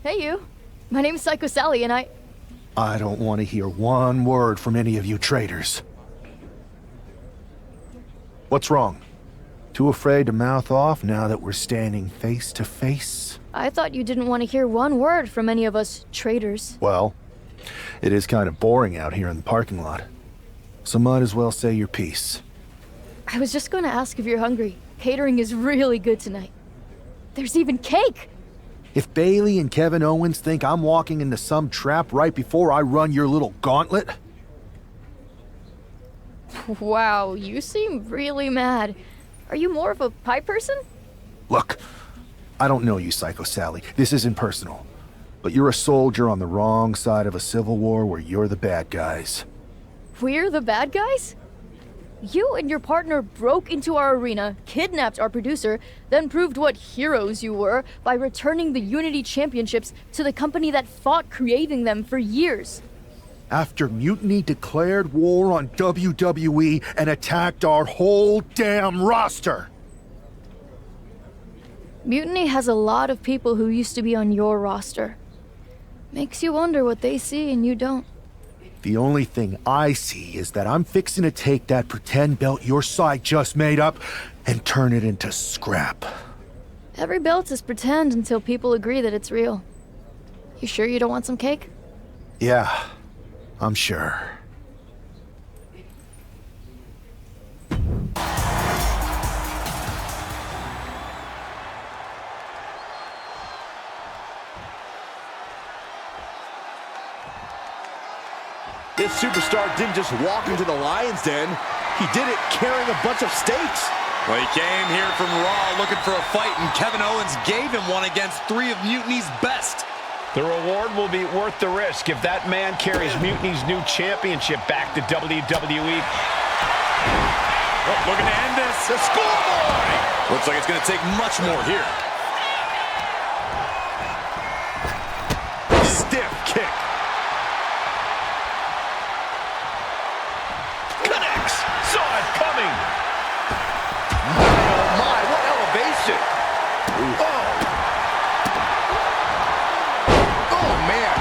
Hey, you. My name's Psycho Sally, and I don't want to hear one word from any of you traitors. What's wrong? Too afraid to mouth off now that we're standing face to face? I thought you didn't want to hear one word from any of us traitors. Well, it is kind of boring out here in the parking lot. So might as well say your piece. I was just going to ask if you're hungry. Catering is really good tonight. There's even cake! If Bailey and Kevin Owens think I'm walking into some trap right before I run your little gauntlet... Wow, you seem really mad. Are you more of a pie person? Look, I don't know you, Psycho Sally. This isn't personal. But you're a soldier on the wrong side of a civil war where you're the bad guys. We're the bad guys? You and your partner broke into our arena, kidnapped our producer, then proved what heroes you were by returning the Unity Championships to the company that fought creating them for years. After Mutiny declared war on WWE and attacked our whole damn roster. Mutiny has a lot of people who used to be on your roster. Makes you wonder what they see and you don't. The only thing I see is that I'm fixing to take that pretend belt your side just made up and turn it into scrap. Every belt is pretend until people agree that it's real. You sure you don't want some cake? Yeah, I'm sure. This superstar didn't just walk into the Lion's Den. He did it carrying a bunch of stakes. Well, he came here from Raw looking for a fight, and Kevin Owens gave him one against 3 of Mutiny's best. The reward will be worth the risk if that man carries Mutiny's new championship back to WWE. Oh, looking to end this. A schoolboy! Looks like it's going to take much more here. Stiff kick. Connects. Saw it coming. Oh my, what elevation. Oh. Oh man.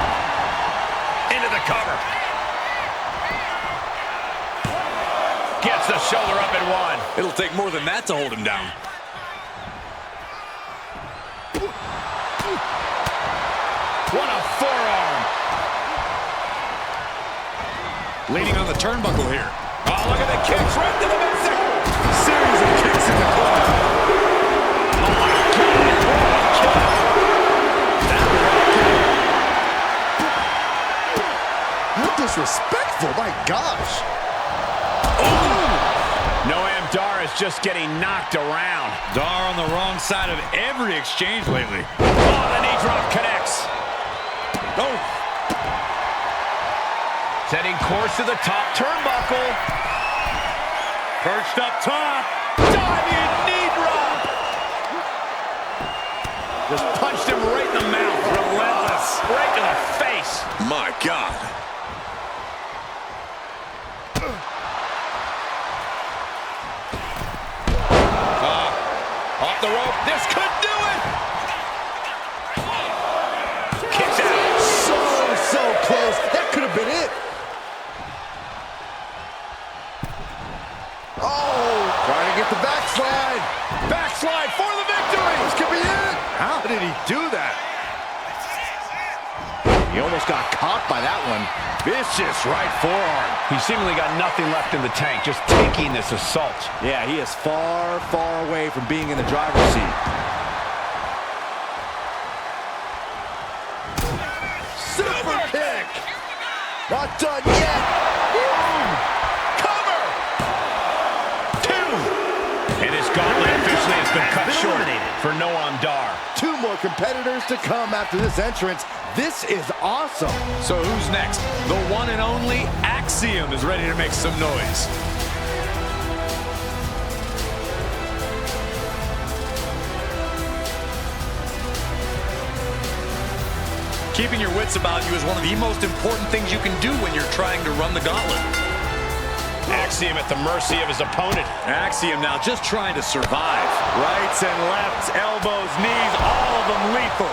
Into the cover. Gets the shoulder up and one. It'll take more than that to hold him down. What a forearm. Leaning on the turnbuckle here. Oh, look at the kicks right to the midsection. Series of kicks in the corner. Oh, my God. How disrespectful, my gosh. Noam Dar is just getting knocked around. Dar on the wrong side of every exchange lately. Oh, the knee drop connects. Oh. Setting course to the top turnbuckle. Perched up top. Diving knee drop. Just punched him right in the mouth. Relentless. Right to the face. My God. Off the rope. This could do it. Kicks out. So close. That could have been it. Oh, trying to get the backslide. Backslide for the victory. This could be it. How did he do that? He almost got caught by that one. Vicious right forearm. He seemingly got nothing left in the tank, just taking this assault. Yeah, he is far, far away from being in the driver's seat. Super kick. Not done yet. Boom. Cover. 2. And his gauntlet officially has been cut short for Noam Dar. 2 more competitors to come after this entrance. This is awesome. So who's next? The one and only Axiom is ready to make some noise. Keeping your wits about you is one of the most important things you can do when you're trying to run the gauntlet. Axiom at the mercy of his opponent. Axiom now just trying to survive. Rights and lefts, elbows, knees, all of them lethal.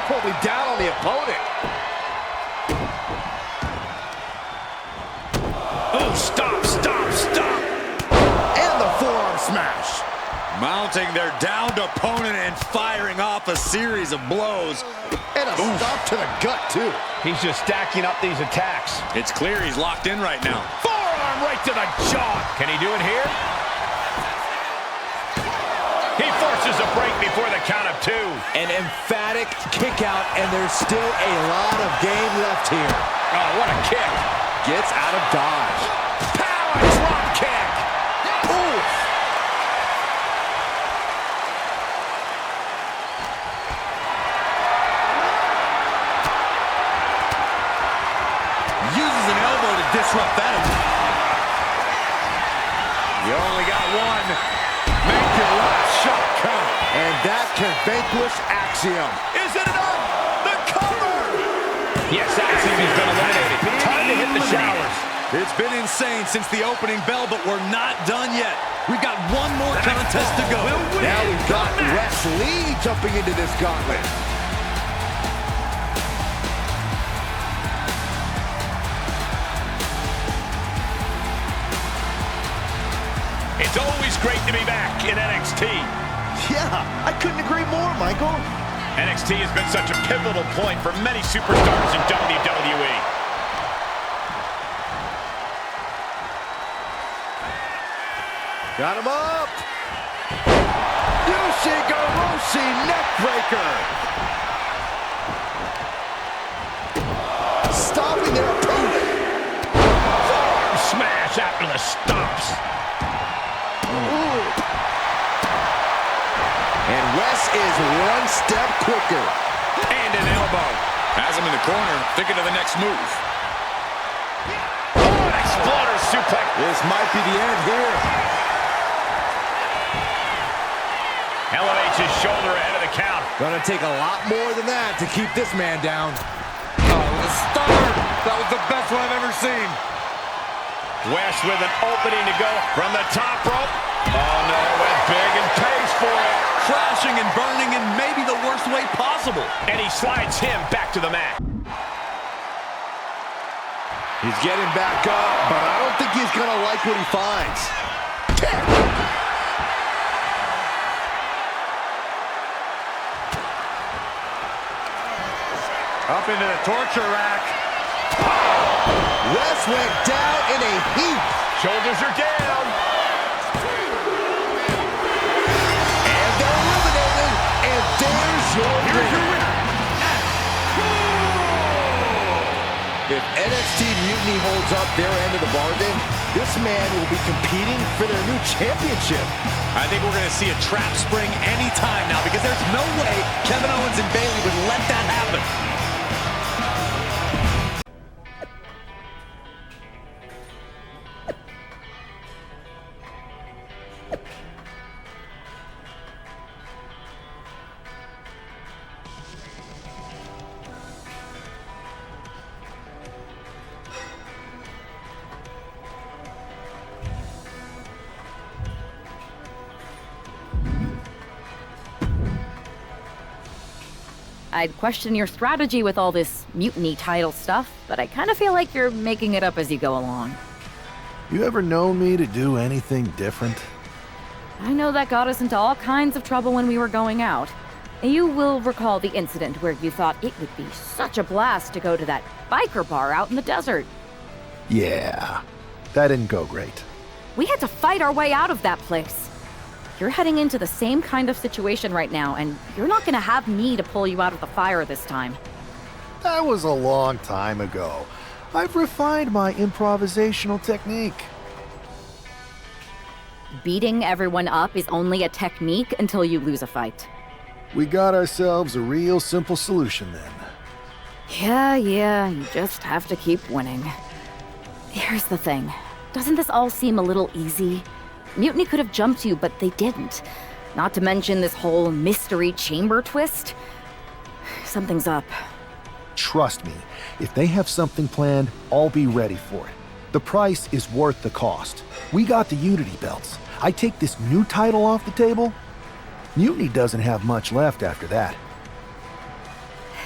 holding down on the opponent. Oh, stop, stop, stop. And the forearm smash. Mounting their downed opponent and firing off a series of blows. And a stop to the gut, too. He's just stacking up these attacks. It's clear he's locked in right now. Forearm right to the jaw. Can he do it here? He forces a break before the count of 2. An emphatic kick out, and there's still a lot of game left here. Oh, what a kick. Gets out of dodge. Power drop kick. Ooh. Uses an elbow to disrupt that. You only got one. Make your last shot count. And that can vanquish Axiom. Is it enough? The cover! Yes, Axiom has been eliminated. Time to hit the showers. It's been insane since the opening bell, but we're not done yet. We've got one more contest to go. Now we've got Wes Lee jumping into this gauntlet. It's always great to be back in NXT. Yeah, I couldn't agree more, Michael. NXT has been such a pivotal point for many superstars in WWE. Got him up. Yushigoroshi neckbreaker. Stopping their opponent. Forearm smash after the stops. Ooh. And Wes is one step quicker. And an elbow. Has him in the corner, thinking of the next move. Oh, an exploder suplex. This might be the end here. Elevates his shoulder ahead of the count. Gonna take a lot more than that to keep this man down. Oh, the stunner. That was the best one I've ever seen. West with an opening to go from the top rope. Oh, no, went big and pays for it. Crashing and burning in maybe the worst way possible. And he slides him back to the mat. He's getting back up, but I don't think he's gonna like what he finds. Kick! Up into the torture rack. Wes went down in a heap. Shoulders are down. And they're eliminated. And there's your winner. If NXT Mutiny holds up their end of the bargain, this man will be competing for their new championship. I think we're going to see a trap spring anytime now because there's no way Kevin Owens and Bayley would let that happen. I'd question your strategy with all this Mutiny title stuff, but I kind of feel like you're making it up as you go along. You ever known me to do anything different? I know that got us into all kinds of trouble when we were going out. You will recall the incident where you thought it would be such a blast to go to that biker bar out in the desert. Yeah, that didn't go great. We had to fight our way out of that place. You're heading into the same kind of situation right now, and you're not gonna have me to pull you out of the fire this time. That was a long time ago. I've refined my improvisational technique. Beating everyone up is only a technique until you lose a fight. We got ourselves a real simple solution then. Yeah, you just have to keep winning. Here's the thing. Doesn't this all seem a little easy? Mutiny could have jumped you, but they didn't. Not to mention this whole mystery chamber twist. Something's up. Trust me, if they have something planned, I'll be ready for it. The price is worth the cost. We got the Unity belts. I take this new title off the table, Mutiny doesn't have much left after that.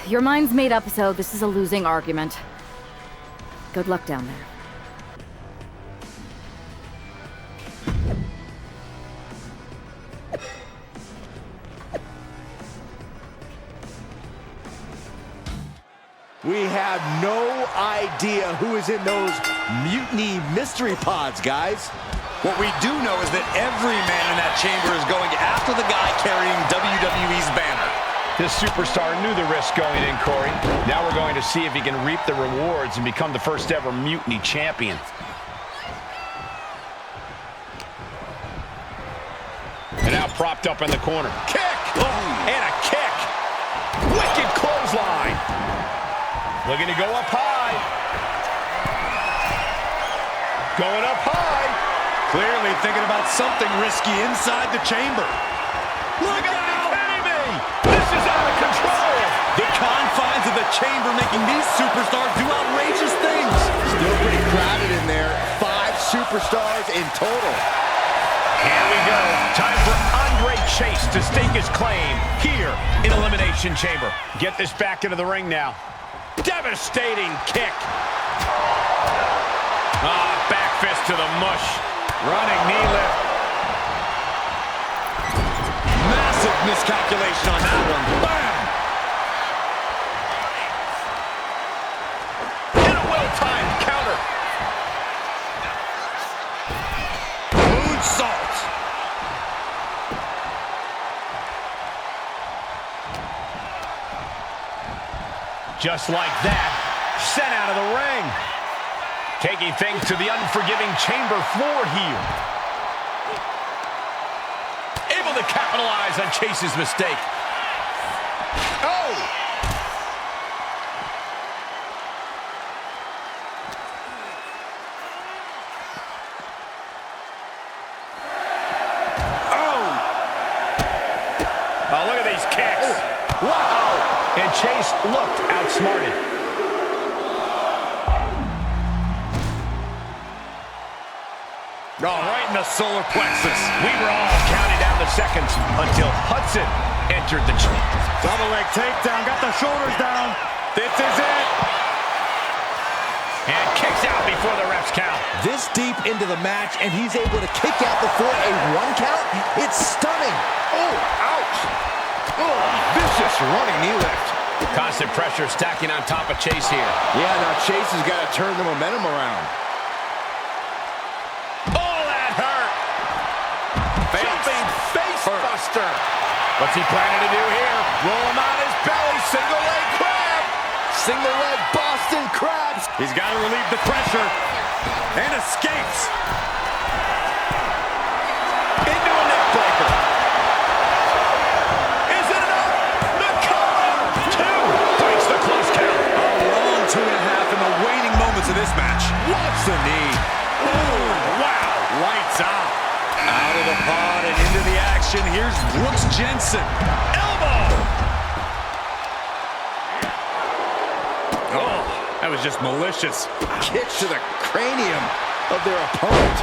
Your mind's made up, so this is a losing argument. Good luck down there. We have no idea who is in those Mutiny mystery pods, guys. What we do know is that every man in that chamber is going after the guy carrying WWE's banner. This superstar knew the risk going in, Corey. Now we're going to see if he can reap the rewards and become the first ever Mutiny champion. And now propped up in the corner. Kick! Oh, and a kick! Wicked clothesline! Looking to go up high. Going up high. Clearly thinking about something risky inside the chamber. Look out! This is out of control! The confines of the chamber making these superstars do outrageous things. Still pretty crowded in there. 5 superstars in total. Here we go. Time for Andre Chase to stake his claim here in Elimination Chamber. Get this back into the ring now. Devastating kick. Back fist to the mush. Running knee lift. Massive miscalculation on that one. Bam! And a well-timed counter. Moonsault. Just like that, sent out of the ring. Taking things to the unforgiving chamber floor here. Able to capitalize on Chase's mistake. Oh! Oh, look at these kicks. Wow! And Chase looked outsmarted. Oh, right in the solar plexus. We were all counting down the seconds until Hudson entered the chamber. Double leg takedown. Got the shoulders down. This is it. And kicks out before the refs count. This deep into the match, and he's able to kick out before a 1 count? It's stunning. Oh, ouch. Oh, vicious running knee lift. Constant pressure stacking on top of Chase here. Yeah, now Chase has got to turn the momentum around. Oh, that hurt. Jumping face buster. What's he planning to do here? Roll him on his belly. Single leg crab. Single leg Boston crabs. He's got to relieve the pressure. And escapes. Into a neck breaker. Is it enough? The cover. 2. Breaks the close count. A long 2.5 in the waning moments of this match. Watch the knee. Ooh, wow. Lights out. Out of the pod and into the action. Here's Brooks Jensen. Elbow. Oh, that was just malicious. Kicks to the cranium of their opponent.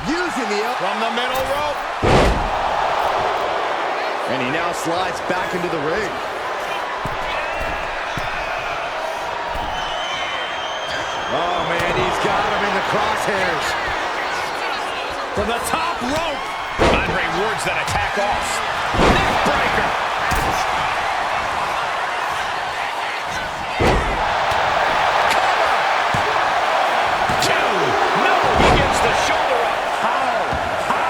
Using the up From the middle rope. and he now slides back into the ring. Oh man, he's got him in the crosshairs. From the top rope. Andre wards that attack off. Neck breaker. No, he gets the shoulder up. How?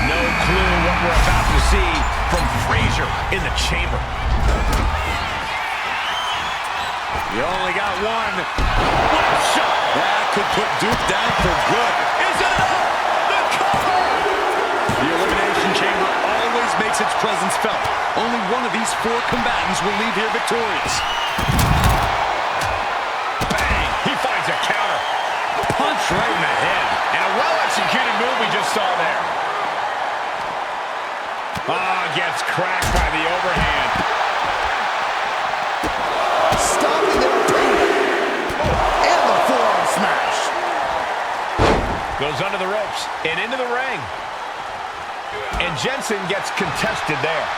No clue what we're about to see from Frazier in the chamber. You only got one. What a shot. That could put Duke down for good. Is it enough? The cover! The Elimination Chamber always makes its presence felt. Only one of these 4 combatants will leave here victorious. Bang! He finds a counter. Punch right in the head. And a well-executed move we just saw there. Gets cracked by the overhand. Stopping their opponent. And the forearm smash. Goes under the ropes and into the ring. And Jensen gets contested there.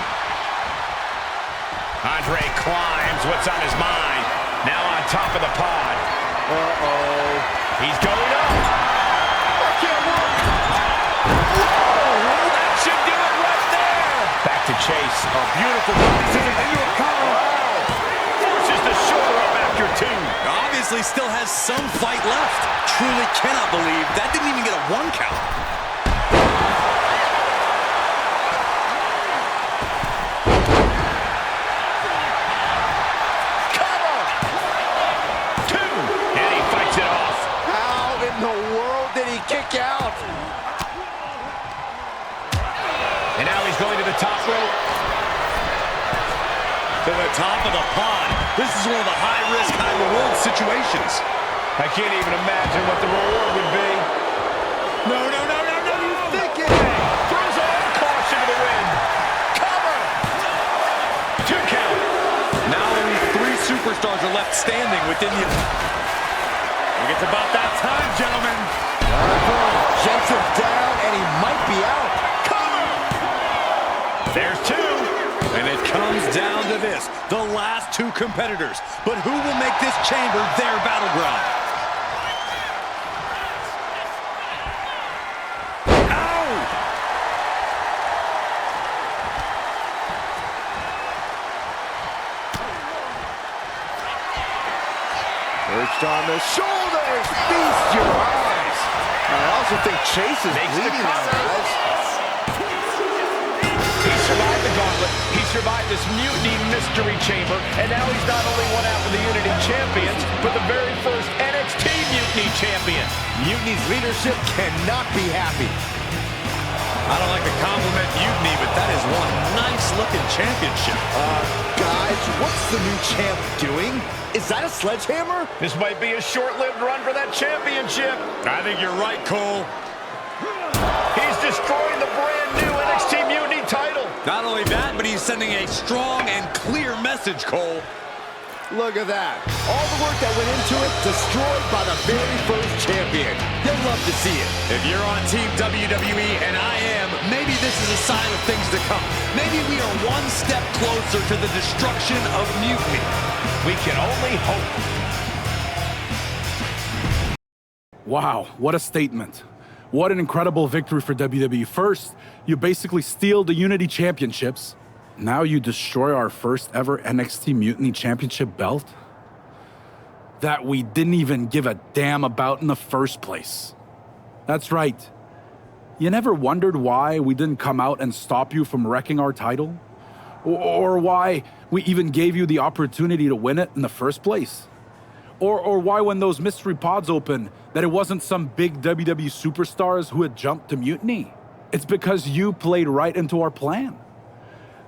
Andre climbs what's on his mind. Now on top of the pod. Uh-oh. He's going up. That can't work. Whoa, that should do it right there. Back to Chase. A beautiful body scissors into a cover. Wow. Forces the shoulder up after two. Obviously still has some fight left. Truly cannot believe that didn't even get a 1 count. Cover. 2. And he fights it off. How in the world did he kick out? And now he's going to the top rope. To the top of the pod. This is one of the high-risk, high-reward situations. I can't even imagine what the reward would be. No, no, no, no, no, you think it? Throws all caution to the wind. Cover. 2 count. Now only 3 superstars are left standing within the... I think it's about that time, gentlemen. Jensen down, and he might be out. Cover. There's 2. And it comes down to this, the last 2 competitors. But who will make this chamber their battleground? Ow! Perched on the shoulders. Feast your eyes. I also think Chase is bleeding now, guys. He survived the gauntlet. He survived this Mutiny mystery chamber. And now he's not only one half of the Unity champions, but the very first NXT Mutiny champion. Mutiny's leadership cannot be happy. I don't like to compliment Mutiny, but that is one nice-looking championship. Guys, what's the new champ doing? Is that a sledgehammer? This might be a short-lived run for that championship. I think you're right, Cole. He's destroying the brand new NXT Mutiny title. Not only that, but he's sending a strong and clear message, Cole. Look at that. All the work that went into it, destroyed by the very first champion. You'll love to see it. If you're on Team WWE, and I am, maybe this is a sign of things to come. Maybe we are one step closer to the destruction of Mutiny. We can only hope. Wow, what a statement. What an incredible victory for WWE. First, you basically steal the Unity Championships. Now you destroy our first ever NXT Mutiny Championship belt that we didn't even give a damn about in the first place. That's right. You never wondered why we didn't come out and stop you from wrecking our title? Or why we even gave you the opportunity to win it in the first place? Or why when those mystery pods opened that it wasn't some big WWE superstars who had jumped to Mutiny? It's because you played right into our plan.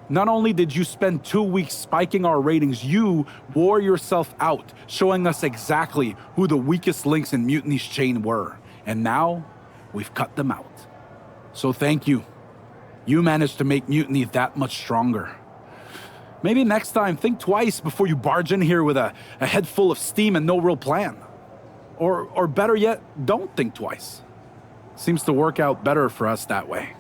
Not only did you spend 2 weeks spiking our ratings, you wore yourself out, showing us exactly who the weakest links in Mutiny's chain were. And now, we've cut them out. So thank you. You managed to make Mutiny that much stronger. Maybe next time, think twice before you barge in here with a head full of steam and no real plan. Or better yet, don't think twice. Seems to work out better for us that way.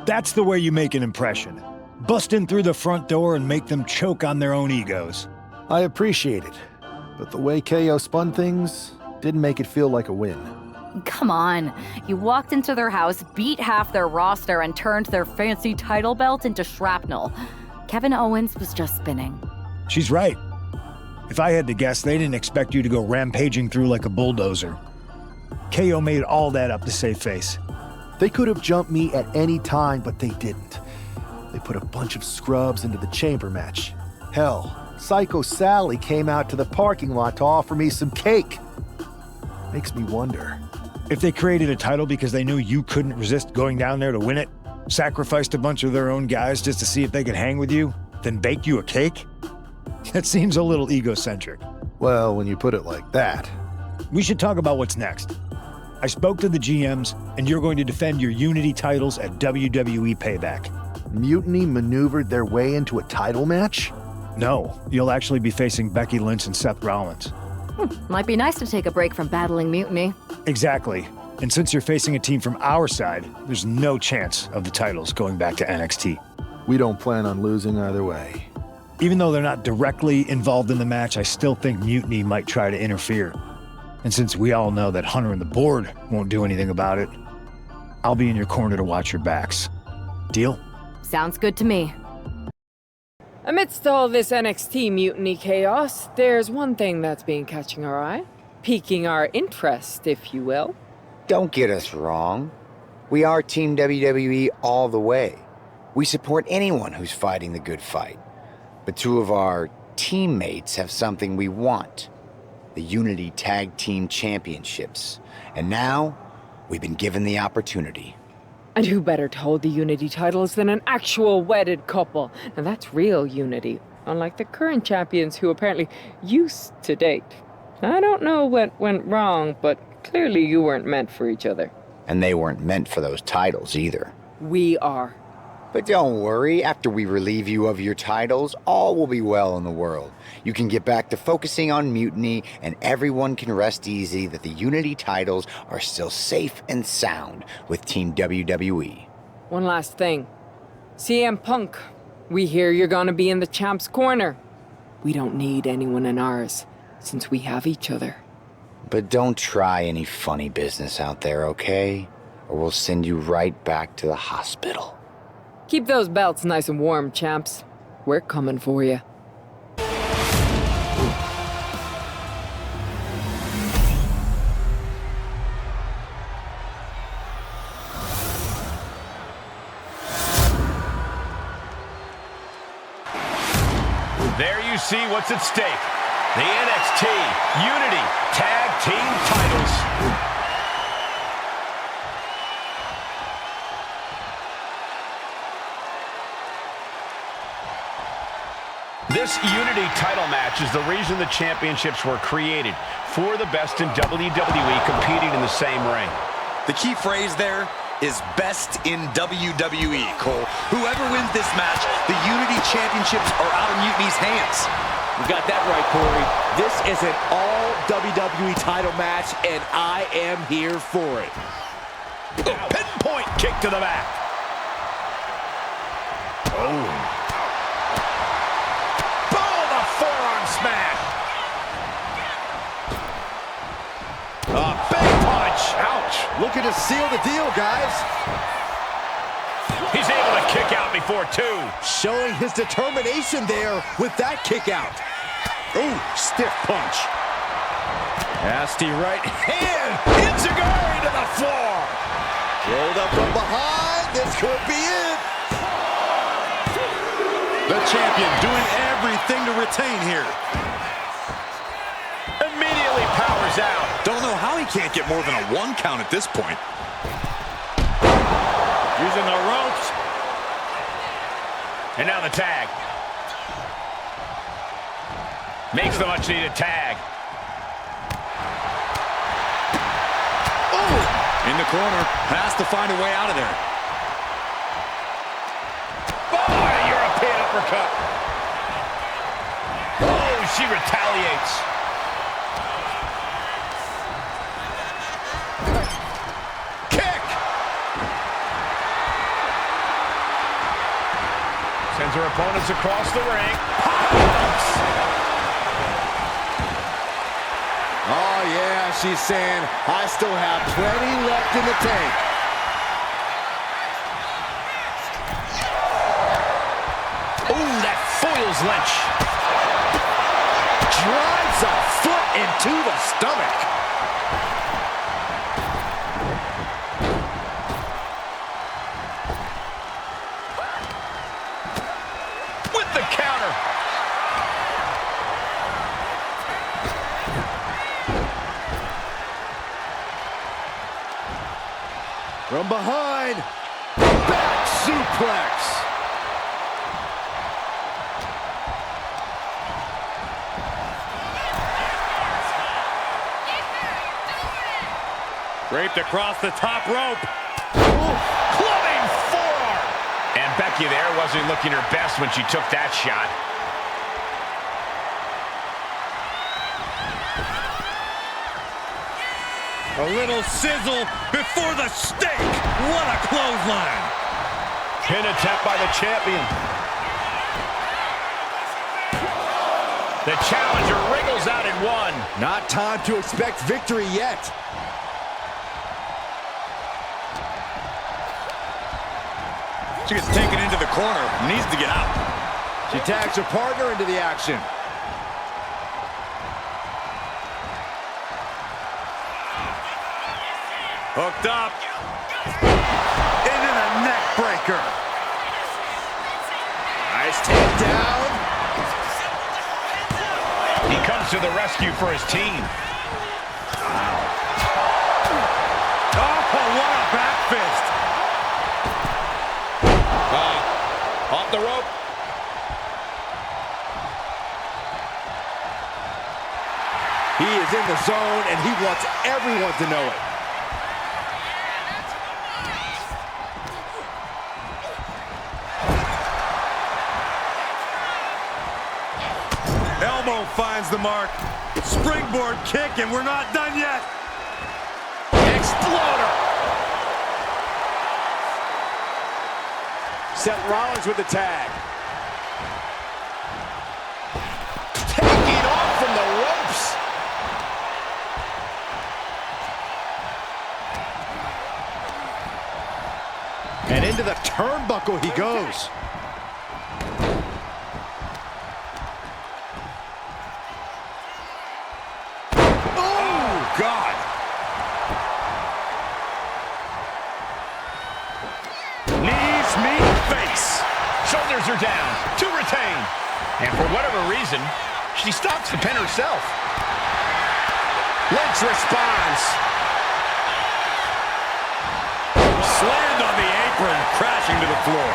That's the way you make an impression. Bust in through the front door and make them choke on their own egos. I appreciate it, but the way KO spun things didn't make it feel like a win. Come on. You walked into their house, beat half their roster, and turned their fancy title belt into shrapnel. Kevin Owens was just spinning. She's right. If I had to guess, they didn't expect you to go rampaging through like a bulldozer. KO made all that up to save face. They could have jumped me at any time, but they didn't. They put a bunch of scrubs into the chamber match. Hell, Psycho Sally came out to the parking lot to offer me some cake. Makes me wonder. If they created a title because they knew you couldn't resist going down there to win it, sacrificed a bunch of their own guys just to see if they could hang with you, then bake you a cake? That seems a little egocentric. Well, when you put it like that. We should talk about what's next. I spoke to the GMs, and you're going to defend your Unity titles at WWE Payback. Mutiny maneuvered their way into a title match? No, you'll actually be facing Becky Lynch and Seth Rollins. Might be nice to take a break from battling Mutiny. Exactly. And since you're facing a team from our side, there's no chance of the titles going back to NXT. We don't plan on losing either way. Even though they're not directly involved in the match, I still think Mutiny might try to interfere. And since we all know that Hunter and the board won't do anything about it, I'll be in your corner to watch your backs. Deal? Sounds good to me. Amidst all this NXT Mutiny chaos, there's one thing that's been catching our eye. Piquing our interest, if you will. Don't get us wrong. We are Team WWE all the way. We support anyone who's fighting the good fight. But two of our teammates have something we want. The Unity Tag Team Championships. And now, we've been given the opportunity. And who better to hold the Unity titles than an actual wedded couple? Now that's real unity, unlike the current champions who apparently used to date. I don't know what went wrong, but clearly you weren't meant for each other. And they weren't meant for those titles either. We are. But don't worry, after we relieve you of your titles, all will be well in the world. You can get back to focusing on Mutiny, and everyone can rest easy that the Unity titles are still safe and sound with Team WWE. One last thing. CM Punk, we hear you're gonna be in the champ's corner. We don't need anyone in ours, since we have each other. But don't try any funny business out there, okay? Or we'll send you right back to the hospital. Keep those belts nice and warm, champs. We're coming for you. There you see what's at stake. The NXT Unity Tag Team titles. This Unity title match is the reason the championships were created, for the best in WWE competing in the same ring. The key phrase there is best in WWE, Cole. Whoever wins this match, the Unity Championships are out of Mutiny's hands. You got that right, Corey. This is an all WWE title match, and I am here for it. A pinpoint kick to the back. Oh. Smash. A big punch. Ouch. Looking to seal the deal, guys. He's able to kick out before two. Showing his determination there with that kick out. Ooh, stiff punch. Nasty right hand. Enziguri to the floor. Rolled up from behind. This could be it. The champion doing everything to retain here. Immediately powers out. Don't know how he can't get more than a 1 count at this point. Using the ropes. And now the tag. Makes the much needed tag. Oh! In the corner. Has to find a way out of there. Uppercut. Oh, she retaliates. Kick. Sends her opponents across the ring. Pops. Oh, yeah, she's saying, I still have plenty left in the tank. Foils Lynch. Drives a foot into the stomach. With the counter. From behind. Back suplex. Draped across the top rope. Clubbing forearm. And Becky there wasn't looking her best when she took that shot. A little sizzle before the steak. What a clothesline. Pin attempt by the champion. The challenger wriggles out in one. Not time to expect victory yet. She gets taken into the corner. Needs to get out. She tags her partner into the action. Hooked up. Into the neck breaker. Nice takedown. He comes to the rescue for his team. Oh, what a back fist. Off the rope. He is in the zone, and he wants everyone to know it. Elbow finds the mark. Springboard kick, and we're not done yet. Exploder. Seth Rollins with the tag. Taking off from the ropes. And into the turnbuckle he goes. Oh, God. Knees meet face. Shoulders are down to retain. And for whatever reason, she stops the pin herself. Lynch responds. Slammed on the apron, crashing to the floor.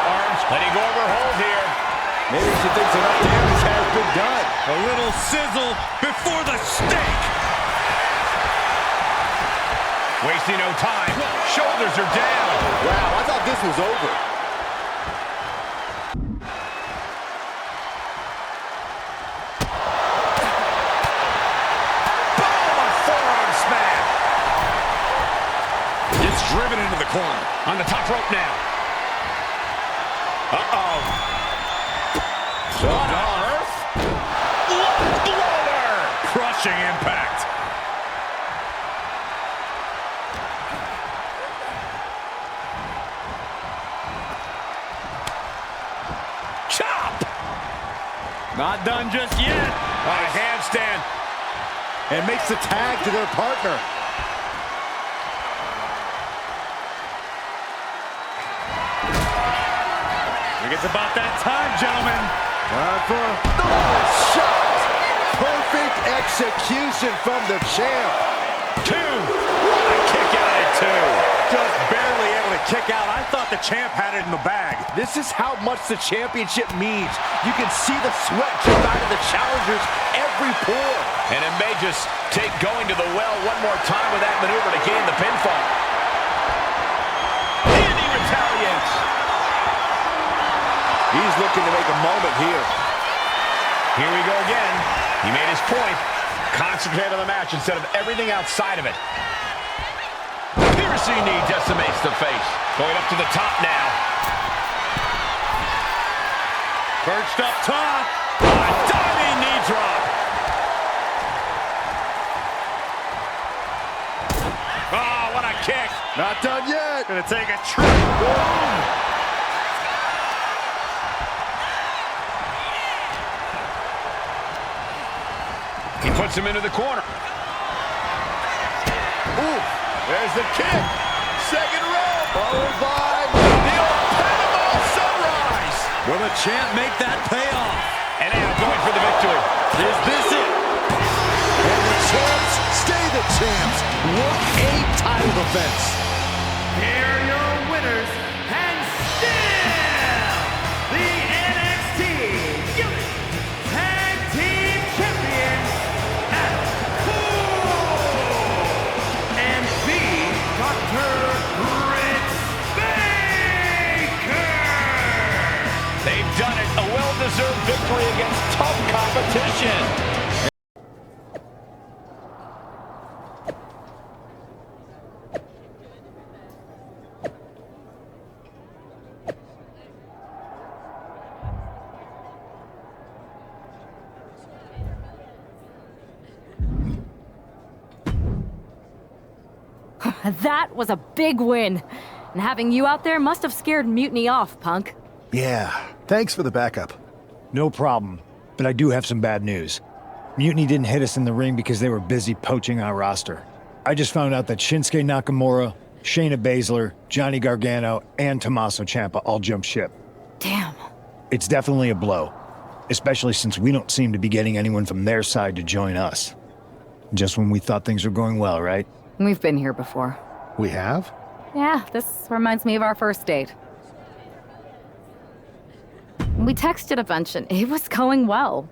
Arms letting go of her hold here. Maybe she thinks enough damage has been done. A little sizzle before the steak. Wasting no time. Shoulders are down. Wow, I thought this was over. Driven into the corner. On the top rope now. Uh-oh. What on earth? Bloater! Crushing impact. Chop! Not done just yet. On a handstand. And makes the tag to their partner. It's about that time, gentlemen. Time for a shot. Perfect execution from the champ. Two. What a kick out at two. Just barely able to kick out. I thought the champ had it in the bag. This is how much the championship means. You can see the sweat drip out of the challengers every pore. And it may just take going to the well one more time with that maneuver to gain the pinfall. And he retaliates. He's looking to make a moment here. Here we go again. He made his point. Concentrate on the match instead of everything outside of it. Piercing knee decimates the face. Going up to the top now. Perched up top. A diving knee drop. Oh, what a kick. Not done yet. Gonna take a trip. Boom. He puts him into the corner. Ooh, there's the kick. Second row. Followed by the old Panama Sunrise. Will the champ make that pay off? And now going for the victory. Is this it? And the champs stay the champs. Work a title defense. Here are your winners, and still the NXT United Tag Team Champions, and the Dr. Britt Baker. They've done it a well well-deserved victory against tough competition. That was a big win. And having you out there must have scared Mutiny off, Punk. Yeah, thanks for the backup. No problem, but I do have some bad news. Mutiny didn't hit us in the ring because they were busy poaching our roster. I just found out that Shinsuke Nakamura, Shayna Baszler, Johnny Gargano, and Tommaso Ciampa all jumped ship. Damn. It's definitely a blow, especially since we don't seem to be getting anyone from their side to join us. Just when we thought things were going well, right? We've been here before. We have? Yeah, this reminds me of our first date. We texted a bunch and it was going well.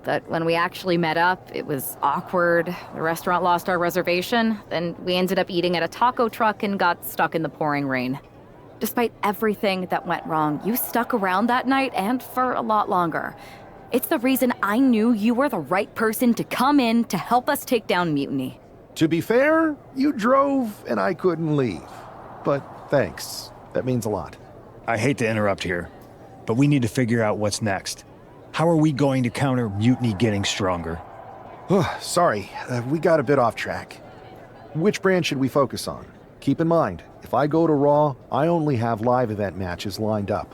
But when we actually met up, it was awkward. The restaurant lost our reservation. Then we ended up eating at a taco truck and got stuck in the pouring rain. Despite everything that went wrong, you stuck around that night and for a lot longer. It's the reason I knew you were the right person to come in to help us take down Mutiny. To be fair, you drove and I couldn't leave. But thanks. That means a lot. I hate to interrupt here, but we need to figure out what's next. How are we going to counter Mutiny getting stronger? Sorry, we got a bit off track. Which brand should we focus on? Keep in mind, if I go to Raw, I only have live event matches lined up.